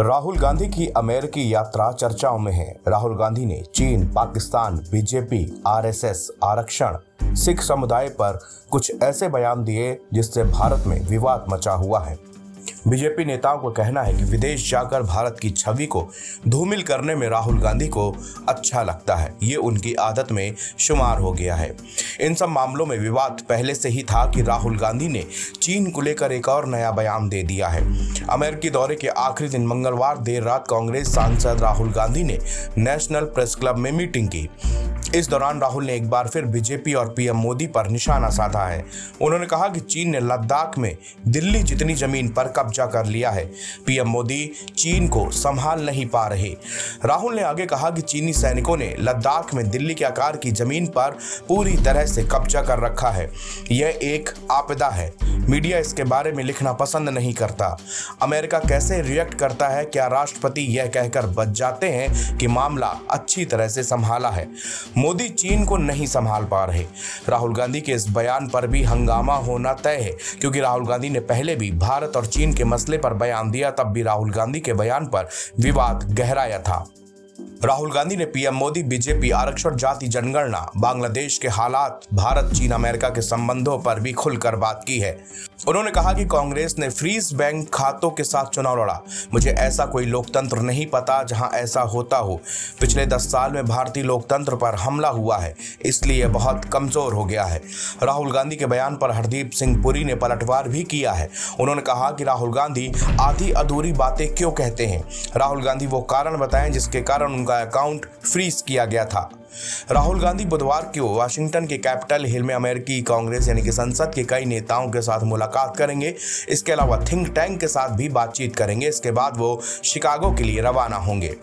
राहुल गांधी की अमेरिकी यात्रा चर्चाओं में है। राहुल गांधी ने चीन, पाकिस्तान, बीजेपी, आरएसएस, आरक्षण, सिख समुदाय पर कुछ ऐसे बयान दिए जिससे भारत में विवाद मचा हुआ है। बीजेपी नेताओं का कहना है कि विदेश जाकर भारत की छवि को धूमिल करने में राहुल गांधी को अच्छा लगता है। ये उनकी आदत में शुमार हो गया है। इन सब मामलों में विवाद पहले से ही था कि राहुल गांधी ने चीन को लेकर एक और नया बयान दे दिया है। अमेरिकी दौरे के आखिरी दिन मंगलवार देर रात कांग्रेस सांसद राहुल गांधी ने नेशनल प्रेस क्लब में मीटिंग की। इस दौरान राहुल ने एक बार फिर बीजेपी और पीएम मोदी पर निशाना साधा है। उन्होंने कहा कि चीन ने लद्दाख में दिल्ली जितनी जमीन पर कब्जा कर लिया है। पीएम मोदी चीन को संभाल नहीं पा रहे। राहुल ने आगे कहा कि चीनी सैनिकों ने लद्दाख में दिल्ली के आकार की जमीन पर पूरी तरह से कब्जा कर रखा है। यह एक आपदा है। मीडिया इसके बारे में लिखना पसंद नहीं करता। अमेरिका कैसे रिएक्ट करता है? क्या राष्ट्रपति यह कहकर बच जाते हैं कि मामला अच्छी तरह से संभाला है? मोदी चीन को नहीं संभाल पा रहे। राहुल गांधी के इस बयान पर भी हंगामा होना तय है, क्योंकि राहुल गांधी ने पहले भी भारत और चीन के मसले पर बयान दिया। तब भी राहुल गांधी के बयान पर विवाद गहराया था। राहुल गांधी ने पीएम मोदी, बीजेपी, आरक्षण, जाति जनगणना, बांग्लादेश के हालात, भारत चीन अमेरिका के संबंधों पर भी खुलकर बात की है। उन्होंने कहा कि कांग्रेस ने फ्रीज बैंक खातों के साथ चुनाव लड़ा। मुझे ऐसा कोई लोकतंत्र नहीं पता जहां ऐसा होता हो। पिछले 10 साल में भारतीय लोकतंत्र पर हमला हुआ है, इसलिए बहुत कमजोर हो गया है। राहुल गांधी के बयान पर हरदीप सिंह पुरी ने पलटवार भी किया है। उन्होंने कहा कि राहुल गांधी आधी अधूरी बातें क्यों कहते हैं। राहुल गांधी वो कारण बताएं जिसके कारण उनका अकाउंट फ्रीज किया गया था। राहुल गांधी बुधवार को वाशिंगटन के कैपिटल हिल में अमेरिकी कांग्रेस यानी कि संसद के कई नेताओं के साथ मुलाकात करेंगे। इसके अलावा थिंक टैंक के साथ भी बातचीत करेंगे। इसके बाद वो शिकागो के लिए रवाना होंगे।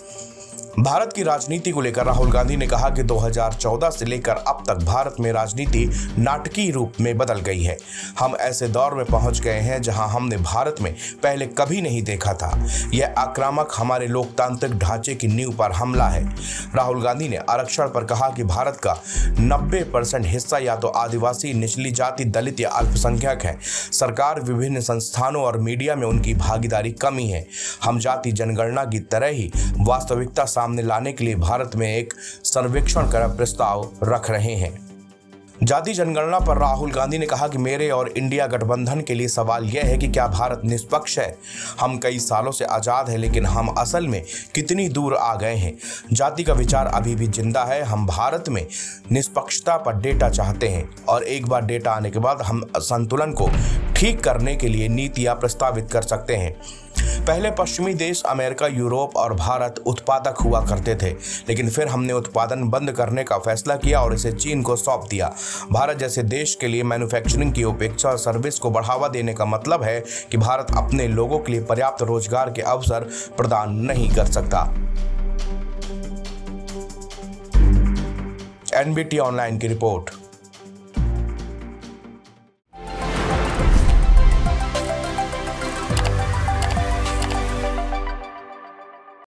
भारत की राजनीति को लेकर राहुल गांधी ने कहा कि 2014 से लेकर अब तक भारत में राजनीति नाटकीय रूप में बदल गई है। हम ऐसे दौर में पहुंच गए हैं जहां हमने भारत में पहले कभी नहीं देखा था। यह आक्रामक हमारे लोकतांत्रिक ढांचे की नींव पर हमला है। राहुल गांधी ने आरक्षण पर कहा कि भारत का 90% हिस्सा या तो आदिवासी, निचली जाति, दलित या अल्पसंख्यक है। सरकार, विभिन्न संस्थानों और मीडिया में उनकी भागीदारी कमी है। हम जाति जनगणना की तरह ही वास्तविकता सामने लाने के लिए भारत में एक सर्वेक्षण का प्रस्ताव रख रहे हैं। जाति जनगणना पर राहुल गांधी ने कहा कि मेरे और इंडिया गठबंधन के लिए सवाल यह है कि क्या भारत निष्पक्ष है। हम कई सालों से आजाद हैं, लेकिन हम असल में कितनी दूर आ गए हैं। जाति का विचार अभी भी जिंदा है। हम भारत में निष्पक्षता पर डेटा चाहते हैं और एक बार डेटा आने के बाद हम संतुलन को ठीक करने के लिए नीतियां प्रस्तावित कर सकते हैं। पहले पश्चिमी देश अमेरिका, यूरोप और भारत उत्पादक हुआ करते थे, लेकिन फिर हमने उत्पादन बंद करने का फैसला किया और इसे चीन को सौंप दिया। भारत जैसे देश के लिए मैन्युफैक्चरिंग की उपेक्षा और सर्विस को बढ़ावा देने का मतलब है कि भारत अपने लोगों के लिए पर्याप्त रोजगार के अवसर प्रदान नहीं कर सकता। एनबीटी ऑनलाइन की रिपोर्ट।